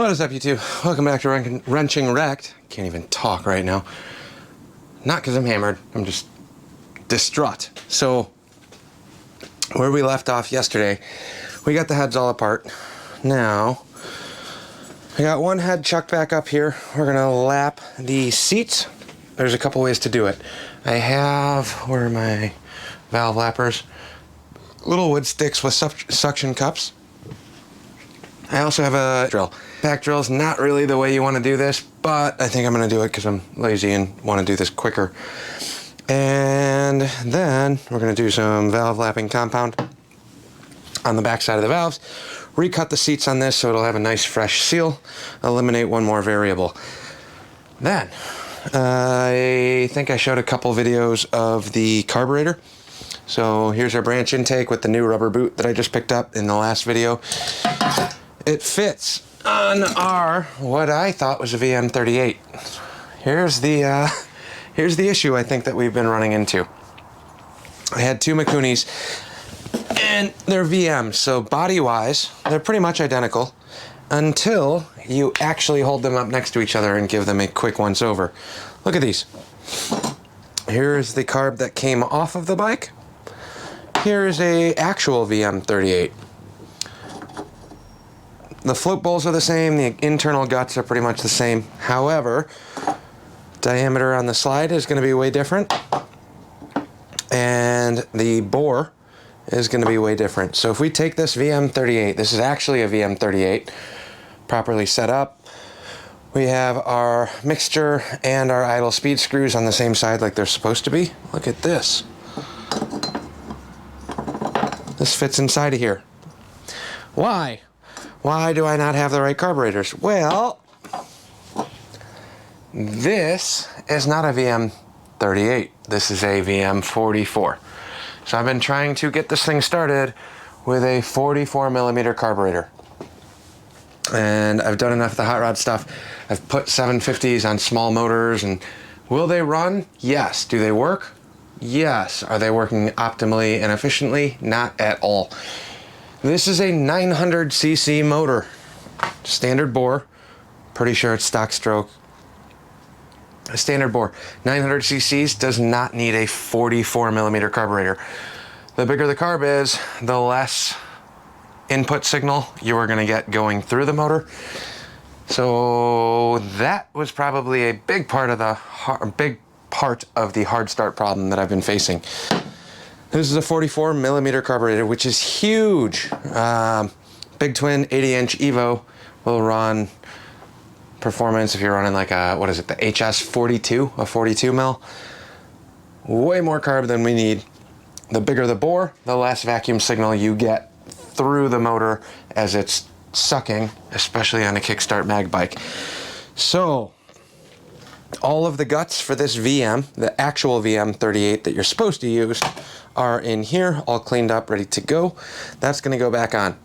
What is up, YouTube? Welcome back to Wrenching Wrecked. Can't even talk right now. Not because I'm hammered, I'm just distraught. So, where we left off yesterday, we got the heads all apart. Now, I got one head chucked back up here. We're gonna lap the seats. There's a couple ways to do it. I have, where are my valve lappers? Little wood sticks with suction cups. I also have a drill. Back drill is not really the way you want to do this, but I think I'm going to do it because I'm lazy and want to do this quicker. And then we're going to do some valve lapping compound on the back side of the valves. Recut the seats on this so it'll have a nice fresh seal. Eliminate one more variable. Then, I think I showed a couple videos of the carburetor. So here's our branch intake with the new rubber boot that I just picked up in the last video. It fits on our, what I thought was a VM38. Here's the issue I think that we've been running into. I had two Mikunis and they're VMs, so body-wise, they're pretty much identical until you actually hold them up next to each other and give them a quick once-over. Look at these. Here's the carb that came off of the bike. Here's a actual VM38. The float bowls are the same, the internal guts are pretty much the same. However, diameter on the slide is going to be way different. And the bore is going to be way different. So if we take this VM38, this is actually a VM38, properly set up. We have our mixture and our idle speed screws on the same side like they're supposed to be. Look at this. This fits inside of here. Why? Why do I not have the right carburetors? Well, this is not a VM38. This is a VM44. So I've been trying to get this thing started with a 44 millimeter carburetor. And I've done enough of the hot rod stuff. I've put 750s on small motors, and will they run? Yes. Do they work? Yes. Are they working optimally and efficiently? Not at all. This is a 900cc motor, standard bore, pretty sure it's stock stroke. A standard bore, 900 cc's does not need a 44 millimeter carburetor. The bigger the carb is, the less input signal you are gonna get going through the motor. So that was probably a big part of the hard start problem that I've been facing. This is a 44 millimeter carburetor, which is huge. Big twin 80-inch Evo will run performance if you're running like a, what is it, the HS42, a 42 mil. Way more carb than we need. The bigger the bore, the less vacuum signal you get through the motor as it's sucking, especially on a kickstart mag bike. So, all of the guts for this VM, the actual VM38 that you're supposed to use, are in here, all cleaned up, ready to go. That's gonna go back on.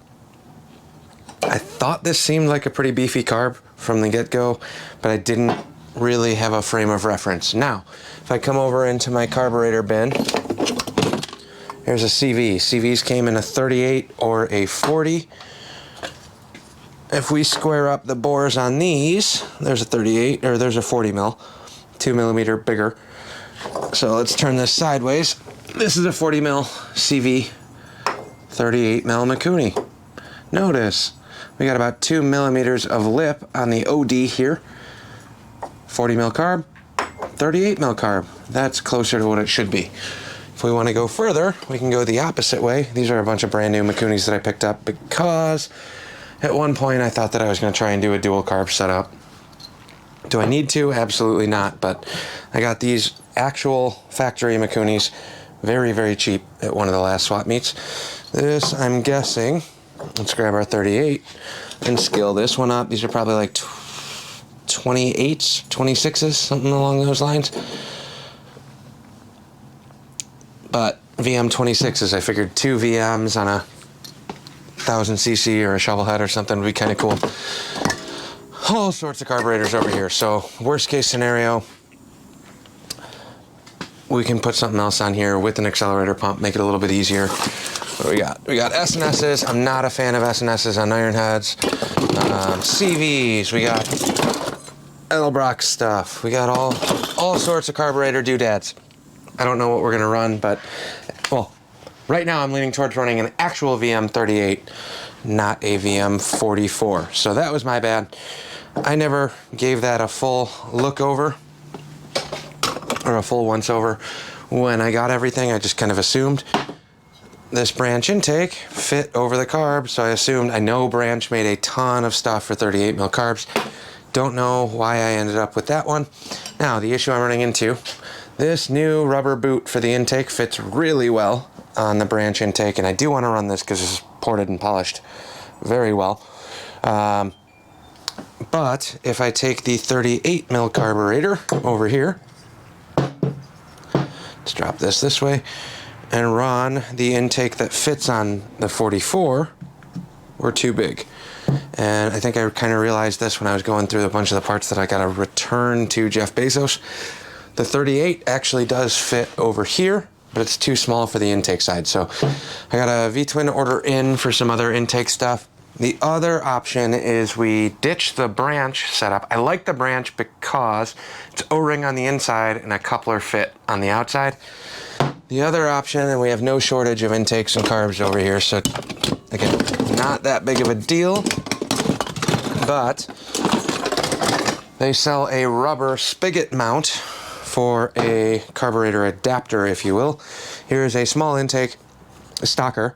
I thought this seemed like a pretty beefy carb from the get-go, but I didn't really have a frame of reference. Now, if I come over into my carburetor bin, here's a CV. CVs came in a 38 or a 40. If we square up the bores on these, there's a 38, or there's a 40 mil, 2 millimeter bigger. So let's turn this sideways. This is a 40 mil CV, 38 mil Mikuni. Notice, we got about 2 millimeters of lip on the OD here. 40 mil carb, 38 mil carb. That's closer to what it should be. If we want to go further, we can go the opposite way. These are a bunch of brand new Mikunis that I picked up because at one point I thought that I was going to try and do a dual carb setup. Do I need to? Absolutely not, but I got these actual factory Mikunis very, very cheap at one of the last swap meets. This, I'm guessing, let's grab our 38 and scale this one up. These are probably like 28s, 26s, something along those lines. But VM26s, I figured 2 VMs on a 1000cc or a shovel head or something would be kind of cool. All sorts of carburetors over here. So worst case scenario, we can put something else on here with an accelerator pump, make it a little bit easier. What do we got? We got S&S's. I'm not a fan of S&S's on ironheads. CVs. We got Edelbrock stuff. We got all sorts of carburetor doodads. I don't know what we're gonna run, but well, right now I'm leaning towards running an actual VM38, not a VM44. So that was my bad. I never gave that a full look over or a full once over when I got everything. I just kind of assumed this branch intake fit over the carb, so I know branch made a ton of stuff for 38 mil carbs. Don't know why I ended up with that one. Now, the issue I'm running into, this new rubber boot for the intake fits really well on the branch intake, and I do want to run this because it's ported and polished very well. But if I take the 38 mil carburetor over here, let's drop this way, and run the intake that fits on the 44, we're too big. And I think I kind of realized this when I was going through a bunch of the parts that I got to return to Jeff Bezos. The 38 actually does fit over here, but it's too small for the intake side. So I got a V-twin order in for some other intake stuff. The other option is we ditch the branch setup. I like the branch because it's O-ring on the inside and a coupler fit on the outside. The other option, and we have no shortage of intakes and carbs over here, so again, not that big of a deal, but they sell a rubber spigot mount for a carburetor adapter, if you will. Here's a small intake, a stocker.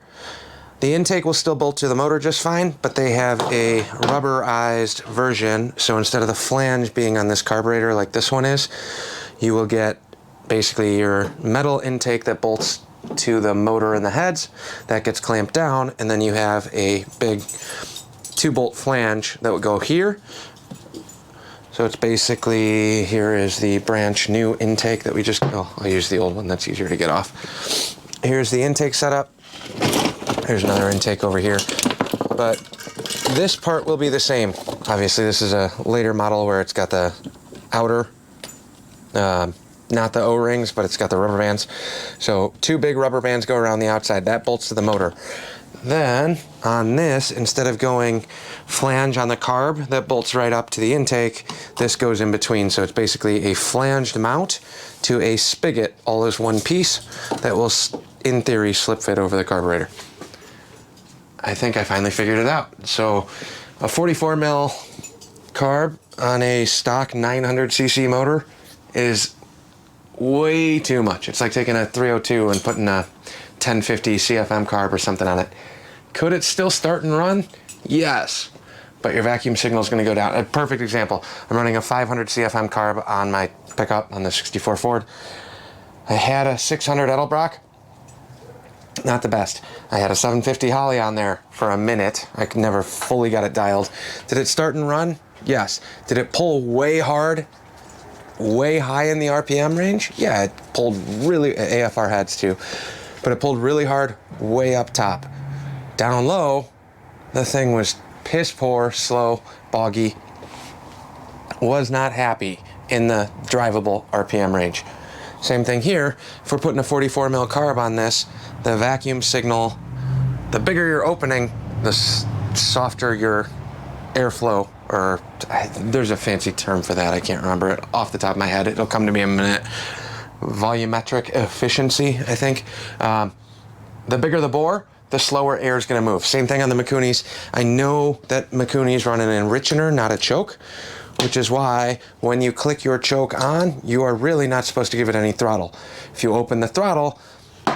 The intake will still bolt to the motor just fine, but they have a rubberized version, so instead of the flange being on this carburetor like this one is, you will get basically your metal intake that bolts to the motor and the heads, that gets clamped down, and then you have a big 2-bolt flange that would go here. So it's basically, here is the branch new intake that we just, I'll use the old one, that's easier to get off. Here's the intake setup. Here's another intake over here. But this part will be the same. Obviously this is a later model where it's got the outer, not the O-rings, but it's got the rubber bands. So 2 big rubber bands go around the outside. That bolts to the motor. Then on this, instead of going flange on the carb that bolts right up to the intake, this goes in between. So it's basically a flanged mount to a spigot, all as one piece, that will, in theory, slip fit over the carburetor. I think I finally figured it out. So a 44 mil carb on a stock 900cc motor is way too much. It's like taking a 302 and putting a 1050 CFM carb or something on it. Could it still start and run? Yes, but your vacuum signal is going to go down. A perfect example, I'm running a 500 CFM carb on my pickup on the 64 Ford. I had a 600 Edelbrock, not the best. I had a 750 Harley on there for a minute. I never fully got it dialed. Did it start and run? Yes. Did it pull way hard, way high in the RPM range? Yeah, it pulled really, AFR heads too, but it pulled really hard way up top. Down low, the thing was piss poor, slow, boggy, was not happy in the drivable RPM range. Same thing here. If we're putting a 44 mil carb on this, the vacuum signal, the bigger your opening, the softer your airflow, or there's a fancy term for that. I can't remember it off the top of my head. It'll come to me in a minute. Volumetric efficiency, I think. The bigger the bore, the slower air is going to move. Same thing on the Mikunis. I know that Mikunis run an enrichener, not a choke, which is why when you click your choke on, you are really not supposed to give it any throttle. If you open the throttle,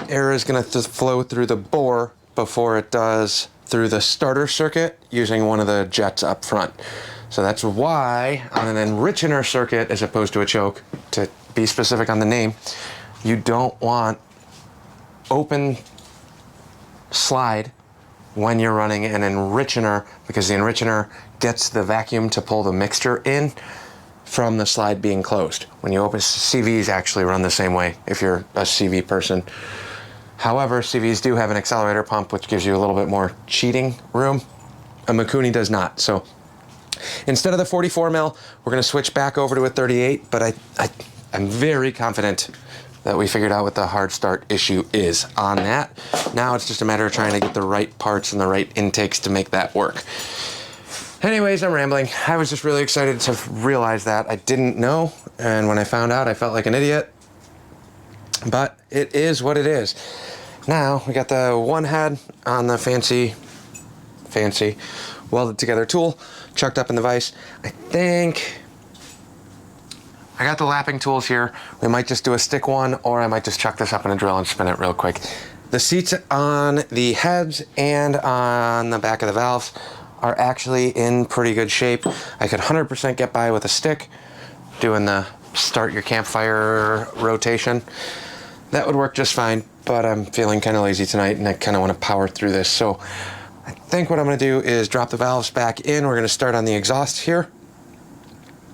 air is going to flow through the bore before it does through the starter circuit using one of the jets up front. So that's why on an enrichener circuit, as opposed to a choke, to be specific on the name, you don't want open slide when you're running an enrichener, because the enrichener gets the vacuum to pull the mixture in from the slide being closed. When you open, CVs actually run the same way if you're a CV person. However, CVs do have an accelerator pump, which gives you a little bit more cheating room. A Mikuni does not. So instead of the 44 mil, we're going to switch back over to a 38, but I'm very confident that we figured out what the hard start issue is on that. Now it's just a matter of trying to get the right parts and the right intakes to make that work. Anyways, I'm rambling. I was just really excited to realize that. I didn't know, and when I found out, I felt like an idiot. But it is what it is. Now, we got the one head on the fancy welded together tool, chucked up in the vise. I think I got the lapping tools here. We might just do a stick one, or I might just chuck this up in a drill and spin it real quick. The seats on the heads and on the back of the valves are actually in pretty good shape. I could 100% get by with a stick, doing the start your campfire rotation. That would work just fine, but I'm feeling kind of lazy tonight and I kind of want to power through this. So I think what I'm going to do is drop the valves back in. We're going to start on the exhaust here.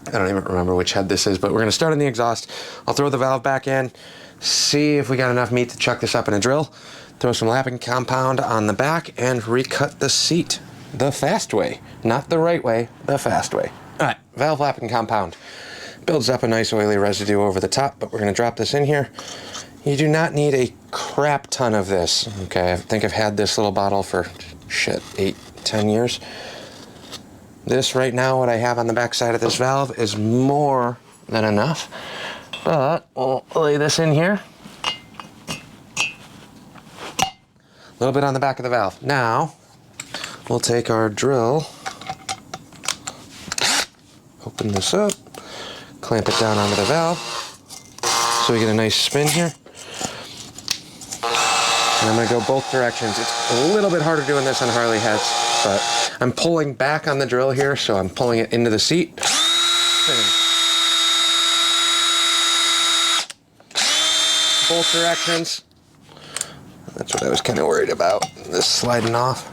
I don't even remember which head this is, but we're going to start on the exhaust. I'll throw the valve back in, see if we got enough meat to chuck this up in a drill, throw some lapping compound on the back, and recut the seat the fast way. Not the right way, the fast way. All right, valve lapping compound. Builds up a nice oily residue over the top, but we're going to drop this in here. You do not need a crap ton of this. Okay, I think I've had this little bottle for, 8-10 years. This right now, what I have on the back side of this valve is more than enough. But we'll lay this in here. A little bit on the back of the valve. Now, we'll take our drill, open this up, clamp it down onto the valve, so we get a nice spin here. And I'm going to go both directions. It's a little bit harder doing this on Harley heads, but I'm pulling back on the drill here, so I'm pulling it into the seat. Spinning. Both directions. That's what I was kind of worried about, this sliding off.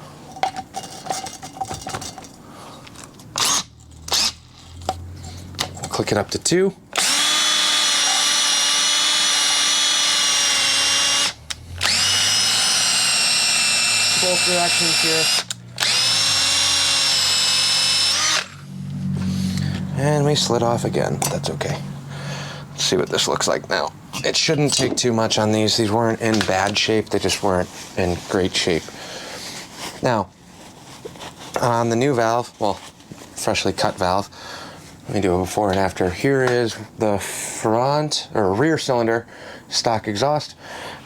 Click it up to 2. Both directions here. And we slid off again. That's okay. Let's see what this looks like now. It shouldn't take too much on these. These weren't in bad shape. They just weren't in great shape. Now, on the new valve, well, freshly cut valve, let me do a before and after. Here is the front or rear cylinder stock exhaust.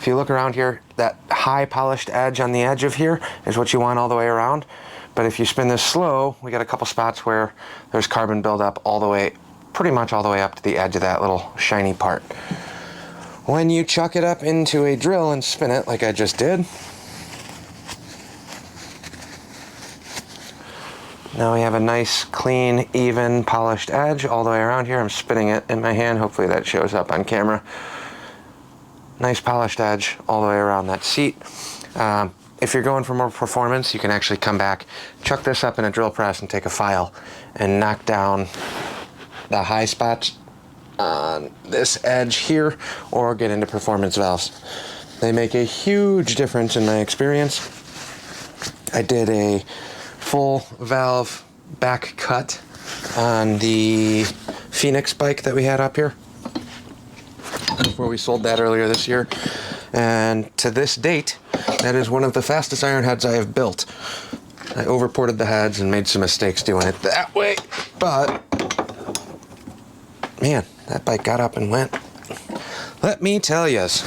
If you look around here, that high polished edge on the edge of here is what you want all the way around. But if you spin this slow, we got a couple spots where there's carbon buildup all the way, pretty much all the way up to the edge of that little shiny part. When you chuck it up into a drill and spin it like I just did, now we have a nice, clean, even, polished edge all the way around here. I'm spinning it in my hand. Hopefully that shows up on camera. Nice polished edge all the way around that seat. If you're going for more performance, you can actually come back, chuck this up in a drill press and take a file and knock down the high spots on this edge here, or get into performance valves. They make a huge difference in my experience. I did a full valve back cut on the Phoenix bike that we had up here before we sold that earlier this year, and to this date that is one of the fastest iron heads I have built. I overported the heads and made some mistakes doing it that way, but man, that bike got up and went. Let me tell yous.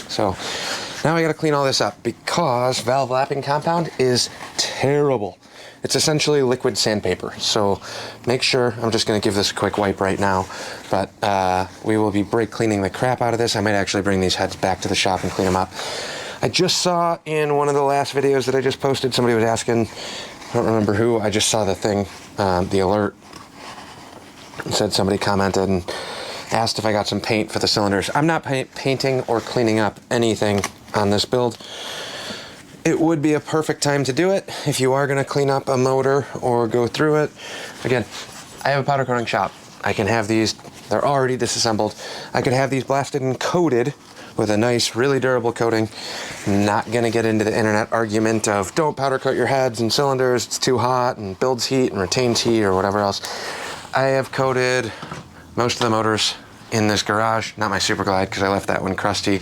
So now I got to clean all this up because valve lapping compound is terrible. It's essentially liquid sandpaper, so make sure, I'm just going to give this a quick wipe right now, but we will be brake cleaning the crap out of this. I might actually bring these heads back to the shop and clean them up. I just saw in one of the last videos that I just posted, somebody was asking, I don't remember who, I just saw the thing, the alert. It said somebody commented and asked if I got some paint for the cylinders. I'm not painting or cleaning up anything on this build. It would be a perfect time to do it if you are going to clean up a motor or go through it. Again, I have a powder coating shop. I can have these, they're already disassembled. I could have these blasted and coated with a nice, really durable coating. Not going to get into the internet argument of don't powder coat your heads and cylinders, it's too hot and builds heat and retains heat or whatever else. I have coated most of the motors in this garage. Not my Super Glide, because I left that one crusty.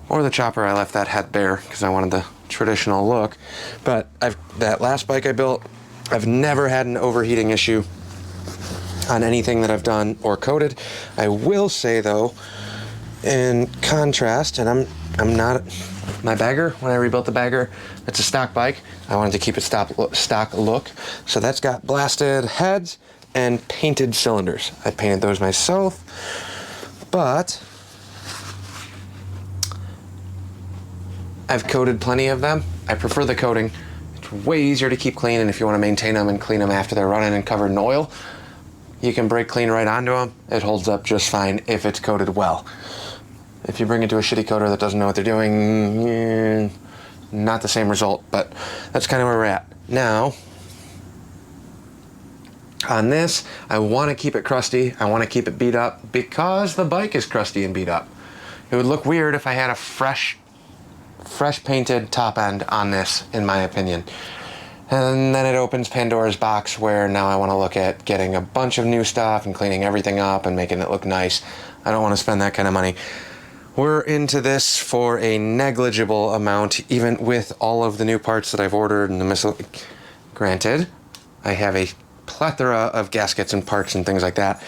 Or the chopper, I left that head bare because I wanted the traditional look. But that last bike I built, I've never had an overheating issue on anything that I've done or coated. I will say though, in contrast, and I'm not, my bagger, when I rebuilt the bagger, it's a stock bike. I wanted to keep it stock look. So that's got blasted heads and painted cylinders. I painted those myself, but I've coated plenty of them. I prefer the coating. It's way easier to keep clean, and if you want to maintain them and clean them after they're running and covered in oil, you can brake clean right onto them. It holds up just fine if it's coated well. If you bring it to a shitty coater that doesn't know what they're doing, not the same result, but that's kind of where we're at. Now, on this, I want to keep it crusty. I want to keep it beat up because the bike is crusty and beat up. It would look weird if I had a fresh painted top end on this, in my opinion. And then it opens Pandora's box where now I want to look at getting a bunch of new stuff and cleaning everything up and making it look nice. I don't want to spend that kind of money. We're into this for a negligible amount, even with all of the new parts that I've ordered and the Granted, I have a plethora of gaskets and parts and things like that,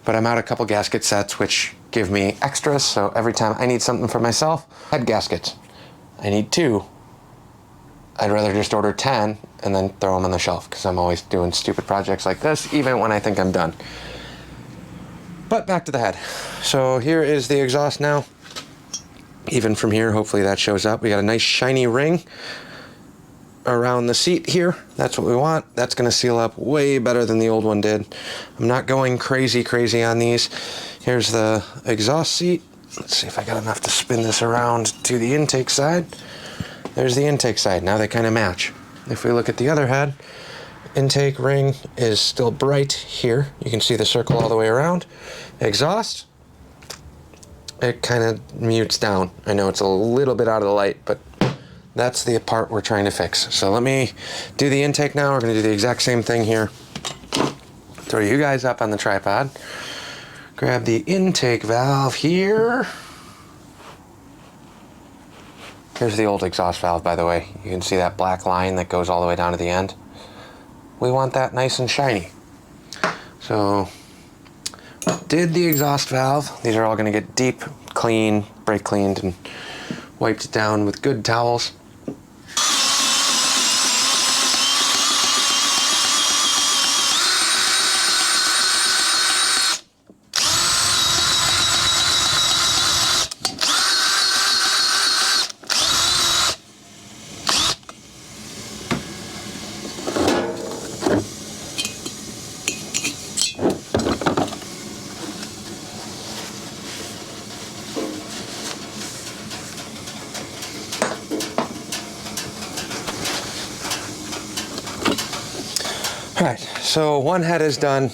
but I'm out a couple gasket sets which give me extras, so every time I need something for myself, head gaskets. I need 2. I'd rather just order 10 and then throw them on the shelf because I'm always doing stupid projects like this, even when I think I'm done. But back to the head. So here is the exhaust now. Even from here, hopefully that shows up. We got a nice shiny ring around the seat here. That's what we want. That's going to seal up way better than the old one did. I'm not going crazy on these. Here's the exhaust seat. Let's see if I got enough to spin this around to the intake side. There's the intake side. Now they kind of match. If we look at the other head, intake ring is still bright here. You can see the circle all the way around. Exhaust, it kind of mutes down. I know it's a little bit out of the light, but that's the part we're trying to fix. So let me do the intake now. We're going to do the exact same thing here. Throw you guys up on the tripod. Grab the intake valve here. Here's the old exhaust valve, by the way. You can see that black line that goes all the way down to the end. We want that nice and shiny. So, did the exhaust valve. These are all going to get deep clean, brake cleaned, and wiped down with good towels. Alright, so one head is done.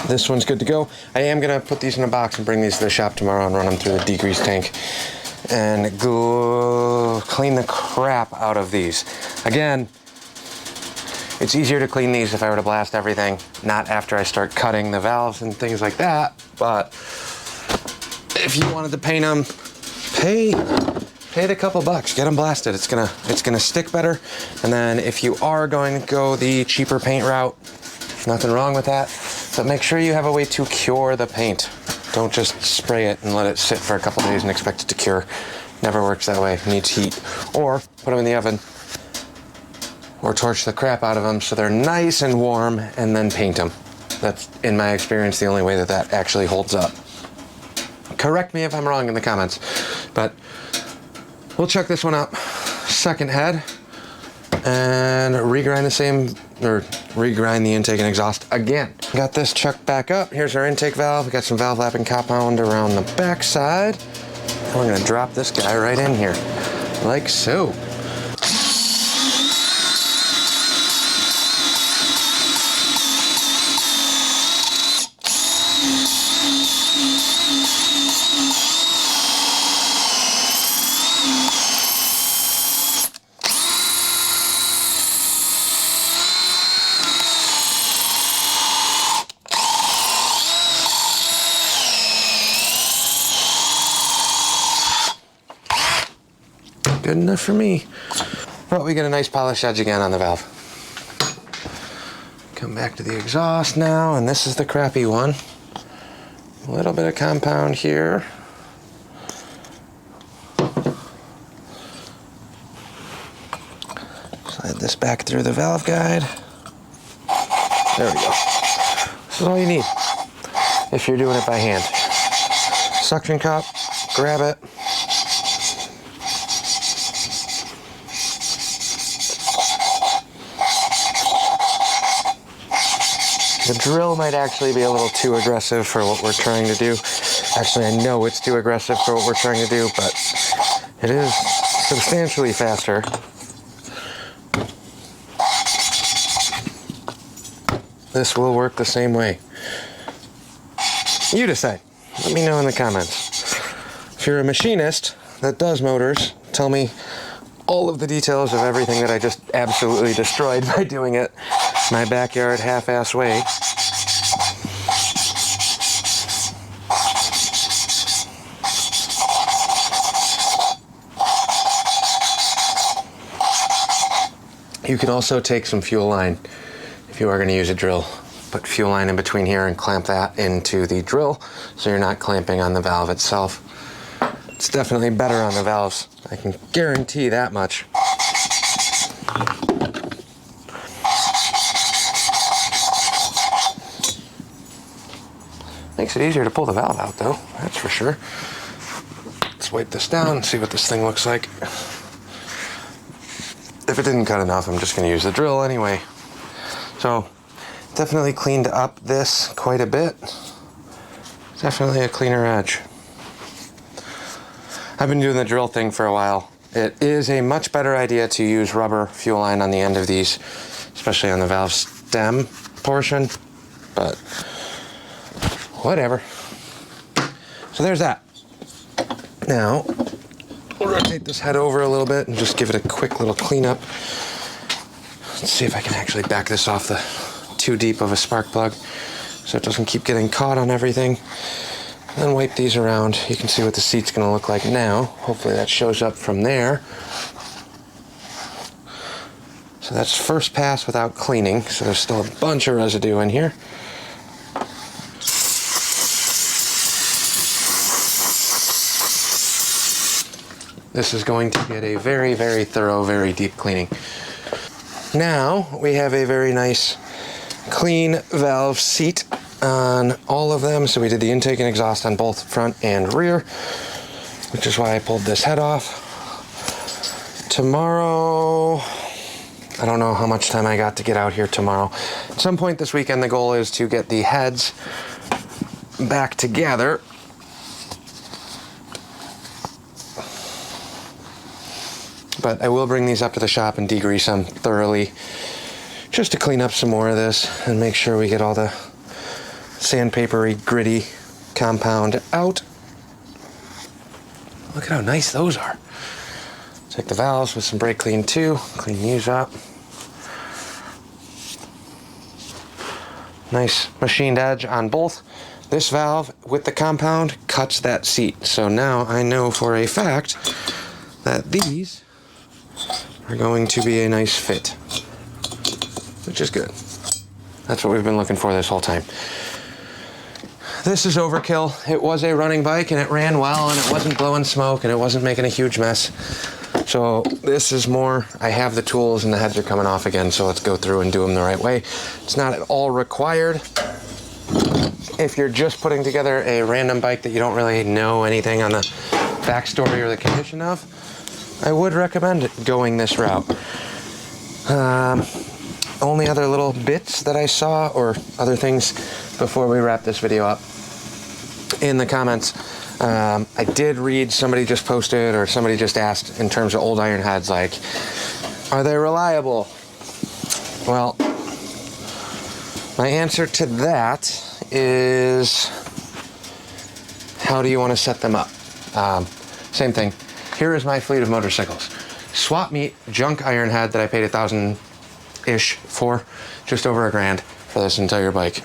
This one's good to go. I am going to put these in a box and bring these to the shop tomorrow and run them through the degrease tank and go clean the crap out of these. Again, it's easier to clean these if I were to blast everything, not after I start cutting the valves and things like that, but if you wanted to paint them, pay the couple bucks, get them blasted. It's gonna stick better. And then if you are going to go the cheaper paint route, nothing wrong with that, but make sure you have a way to cure the paint. Don't just spray it and let it sit for a couple days and expect it to cure. Never works that way. It needs heat. Or put them in the oven or torch the crap out of them so they're nice and warm and then paint them. That's, in my experience, the only way that that actually holds up. Correct me if I'm wrong in the comments, but we'll check this one out. Second head, and regrind the intake and exhaust again. Got this chucked back up. Here's our intake valve. We got some valve lapping compound around the back side. And we're gonna drop this guy right in here, like so. Good enough for me. But we get a nice polished edge again on the valve. Come back to the exhaust now, and this is the crappy one. A little bit of compound here. Slide this back through the valve guide. There we go. This is all you need if you're doing it by hand. Suction cup, grab it. The drill might actually be a little too aggressive for what we're trying to do. Actually, I know it's too aggressive for what we're trying to do, but it is substantially faster. This will work the same way. You decide. Let me know in the comments. If you're a machinist that does motors, tell me all of the details of everything that I just absolutely destroyed by doing it my backyard half-ass way. You can also take some fuel line if you are going to use a drill. Put fuel line in between here and clamp that into the drill so you're not clamping on the valve itself. It's definitely better on the valves. I can guarantee that much. Makes it easier to pull the valve out though, that's for sure. Let's wipe this down and see what this thing looks like. If it didn't cut enough, I'm just going to use the drill anyway. So, definitely cleaned up this quite a bit. Definitely a cleaner edge. I've been doing the drill thing for a while. It is a much better idea to use rubber fuel line on the end of these, especially on the valve stem portion, but whatever. So there's that. Now, we'll rotate this head over a little bit and just give it a quick little cleanup. Let's see if I can actually back this off the too deep of a spark plug so it doesn't keep getting caught on everything. And then wipe these around. You can see what the seat's going to look like now. Hopefully that shows up from there. So that's first pass without cleaning, so there's still a bunch of residue in here. This is going to get a very, very thorough, very deep cleaning. Now we have a very nice clean valve seat on all of them. So we did the intake and exhaust on both front and rear, which is why I pulled this head off. Tomorrow, I don't know how much time I got to get out here tomorrow. At some point this weekend, the goal is to get the heads back together. But I will bring these up to the shop and degrease them thoroughly just to clean up some more of this and make sure we get all the sandpapery, gritty compound out. Look at how nice those are. Take the valves with some brake clean too, clean these up. Nice machined edge on both. This valve with the compound cuts that seat. So now I know for a fact that these are going to be a nice fit, which is good. That's what we've been looking for this whole time. This is overkill. It was a running bike and it ran well and it wasn't blowing smoke and it wasn't making a huge mess. So this is more, I have the tools and the heads are coming off again, so let's go through and do them the right way. It's not at all required. If you're just putting together a random bike that you don't really know anything on the backstory or the condition of, I would recommend going this route. Only other little bits that I saw or other things before we wrap this video up in the comments. I did read, somebody just posted or somebody just asked in terms of old iron heads, like, are they reliable? Well, my answer to that is, how do you want to set them up? Same thing. Here is my fleet of motorcycles. Swap meet junk iron head that I paid $1,000-ish for, just over $1,000 for this entire bike.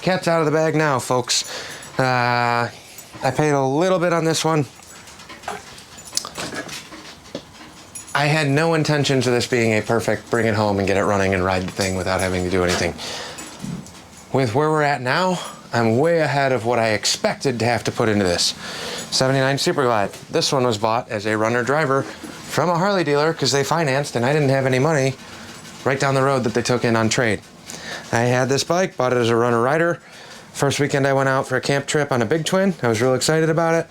Cat's out of the bag now, folks. I paid a little bit on this one. I had no intentions of this being a perfect bring it home and get it running and ride the thing without having to do anything. With where we're at now, I'm way ahead of what I expected to have to put into this. 79 Super Glide. This one was bought as a runner driver from a Harley dealer because they financed and I didn't have any money right down the road that they took in on trade. I had this bike, bought it as a runner rider. First weekend I went out for a camp trip on a big twin. I was real excited about it.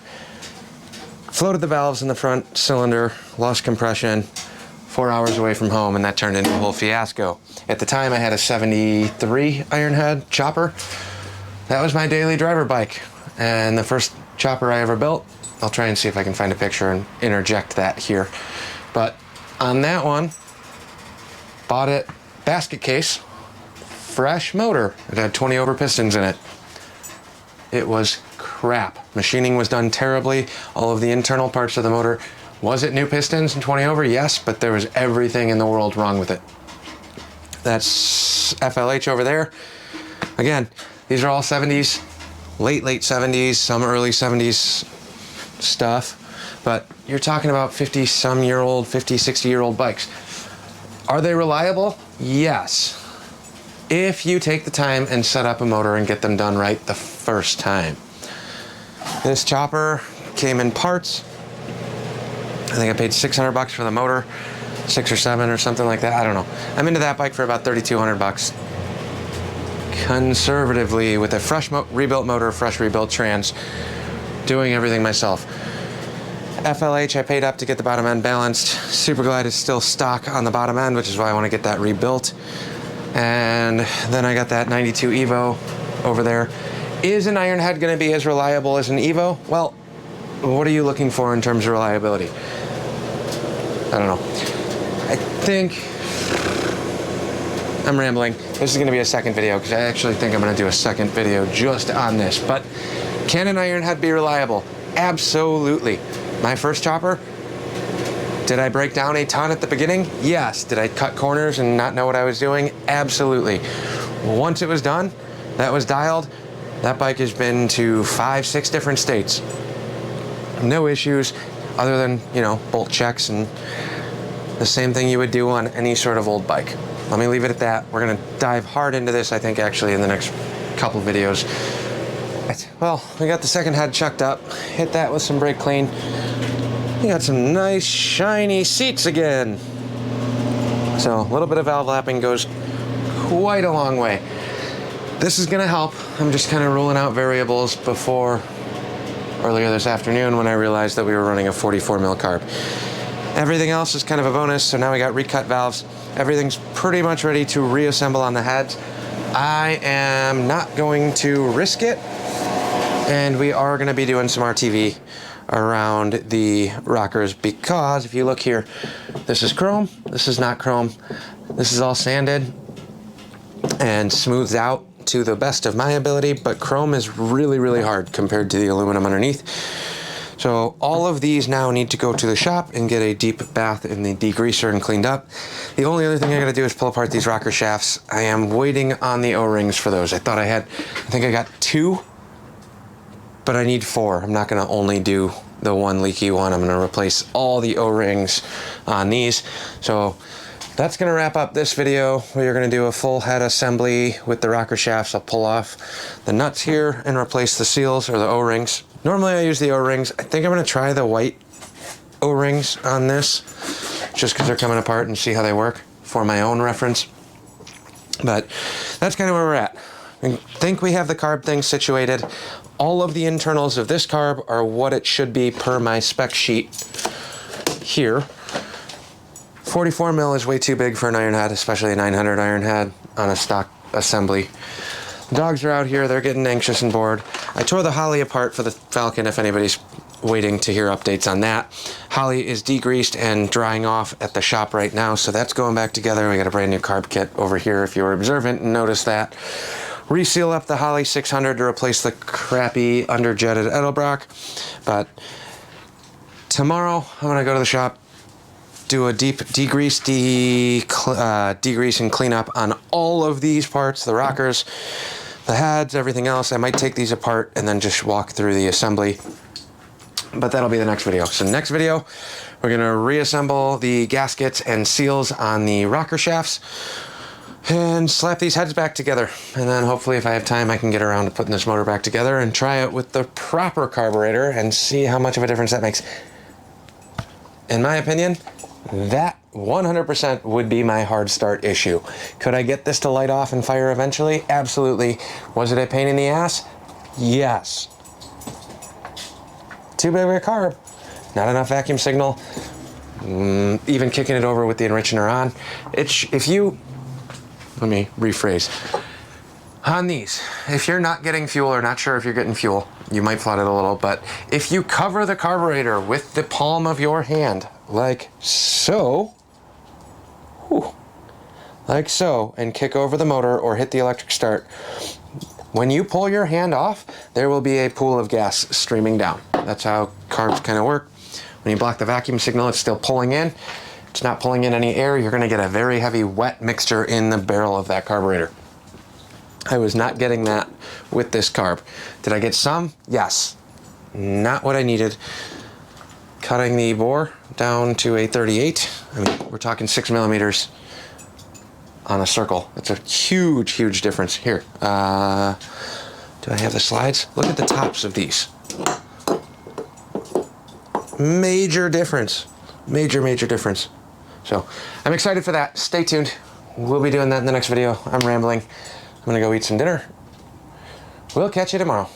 Floated the valves in the front cylinder, lost compression, 4 hours away from home, and that turned into a whole fiasco. At the time I had a 73 ironhead chopper. That was my daily driver bike. And the first chopper I ever built, I'll try and see if I can find a picture and interject that here. But on that one, bought it, basket case, fresh motor. It had 20 over pistons in it. It was crap. Machining was done terribly. All of the internal parts of the motor. Was it new pistons and 20 over? Yes, but there was everything in the world wrong with it. That's FLH over there. Again, these are all 70s, late 70s, some early 70s stuff. But you're talking about 50-some-year-old, 50, 60-year-old bikes. Are they reliable? Yes. If you take the time and set up a motor and get them done right the first time. This chopper came in parts. I think I paid $600 for the motor, 6 or 7 or something like that. I don't know. I'm into that bike for about $3,200. Conservatively, with a fresh rebuilt motor, fresh rebuilt trans, doing everything myself. FLH I paid up to get the bottom end balanced. Super Glide is still stock on the bottom end, which is why I want to get that rebuilt. And then I got that 92 Evo over there. Is an ironhead going to be as reliable as an Evo? Well, what are you looking for in terms of reliability? I don't know. I think I'm rambling. This is going to be a second video because I actually think I'm going to do a second video just on this. But can an ironhead be reliable? Absolutely. My first chopper, did I break down a ton at the beginning? Yes. Did I cut corners and not know what I was doing? Absolutely. Once it was done, that was dialed, that bike has been to 5, 6 different states. No issues other than, bolt checks and the same thing you would do on any sort of old bike. Let me leave it at that. We're going to dive hard into this, I think, actually in the next couple videos. Well, we got the second head chucked up. Hit that with some brake clean. We got some nice shiny seats again. So a little bit of valve lapping goes quite a long way. This is gonna help. I'm just kind of ruling out variables before earlier this afternoon when I realized that we were running a 44 mil carb. Everything else is kind of a bonus. So now we got recut valves. Everything's pretty much ready to reassemble on the heads. I am not going to risk it. And we are gonna be doing some RTV around the rockers because if you look here, this is chrome, this is not chrome, this is all sanded and smoothed out to the best of my ability, but chrome is really, really hard compared to the aluminum underneath. So all of these now need to go to the shop and get a deep bath in the degreaser and cleaned up. The only other thing I gotta do is pull apart these rocker shafts. I am waiting on the O-rings for those. I think I got 2, but I need 4. I'm not gonna only do the one leaky one. I'm gonna replace all the O-rings on these. So that's gonna wrap up this video. We're gonna do a full head assembly with the rocker shafts. I'll pull off the nuts here and replace the seals or the O-rings. Normally I use the O-rings. I think I'm gonna try the white O-rings on this just because they're coming apart and see how they work for my own reference. But that's kind of where we're at. I think we have the carb thing situated. All of the internals of this carb are what it should be per my spec sheet here. 44 mil is way too big for an ironhead, especially a 900 ironhead on a stock assembly. The dogs are out here, they're getting anxious and bored. I tore the Harley apart for the Falcon if anybody's waiting to hear updates on that. Harley is degreased and drying off at the shop right now, so that's going back together. We got a brand new carb kit over here if you were observant and noticed that. Reseal up the Harley 600 to replace the crappy underjetted Edelbrock. But tomorrow I'm gonna go to the shop, do a deep degrease, degrease and cleanup on all of these parts, the rockers, the heads, everything else. I might take these apart and then just walk through the assembly. but that'll be the next video. So next video, we're gonna reassemble the gaskets and seals on the rocker shafts and slap these heads back together. And then hopefully if I have time, I can get around to putting this motor back together and try it with the proper carburetor and see how much of a difference that makes. In my opinion, that 100% would be my hard start issue. Could I get this to light off and fire eventually? Absolutely. Was it a pain in the ass? Yes. Too big of a carb. Not enough vacuum signal. Even kicking it over with the enricher on. Let me rephrase. On these, if you're not getting fuel or not sure if you're getting fuel, you might flood it a little, but if you cover the carburetor with the palm of your hand, like so, like so, and kick over the motor or hit the electric start, when you pull your hand off, there will be a pool of gas streaming down. That's how carbs kind of work. When you block the vacuum signal, it's still pulling in. It's not pulling in any air. You're going to get a very heavy wet mixture in the barrel of that carburetor. I was not getting that with this carb. Did I get some? Yes. Not what I needed. Cutting the bore down to a 38. I mean, we're talking 6 millimeters on a circle. It's a huge, huge difference. Here, do I have the slides? Look at the tops of these. Major difference. Major, major difference. So I'm excited for that. Stay tuned. We'll be doing that in the next video. I'm rambling. I'm gonna go eat some dinner. We'll catch you tomorrow.